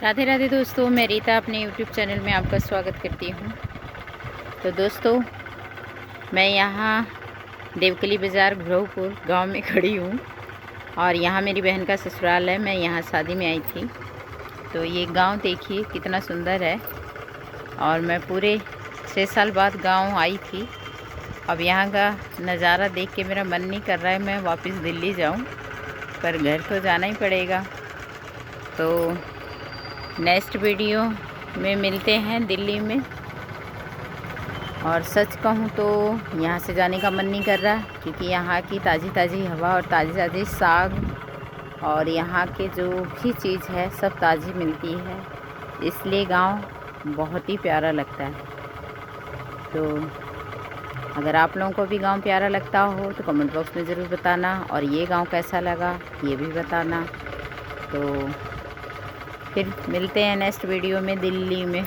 राधे राधे दोस्तों, मैं रीता अपने YouTube चैनल में आपका स्वागत करती हूँ। तो दोस्तों, मैं यहाँ देवकली बाज़ार घुरवपुर गांव में खड़ी हूँ और यहाँ मेरी बहन का ससुराल है। मैं यहाँ शादी में आई थी। तो ये गांव देखिए कितना सुंदर है और मैं पूरे 6 साल बाद गांव आई थी। अब यहाँ का नज़ारा देख के मेरा मन नहीं कर रहा है मैं वापस दिल्ली जाऊँ, पर घर तो जाना ही पड़ेगा। तो नेक्स्ट वीडियो में मिलते हैं दिल्ली में। और सच कहूँ तो यहाँ से जाने का मन नहीं कर रहा, क्योंकि यहाँ की ताज़ी ताज़ी हवा और ताज़ी ताज़ी साग और यहाँ के जो भी चीज़ है सब ताज़ी मिलती है, इसलिए गांव बहुत ही प्यारा लगता है। तो अगर आप लोगों को भी गांव प्यारा लगता हो तो कमेंट बॉक्स में ज़रूर बताना, और ये गांव कैसा लगा ये भी बताना। तो फिर मिलते हैं नेक्स्ट वीडियो में दिल्ली में।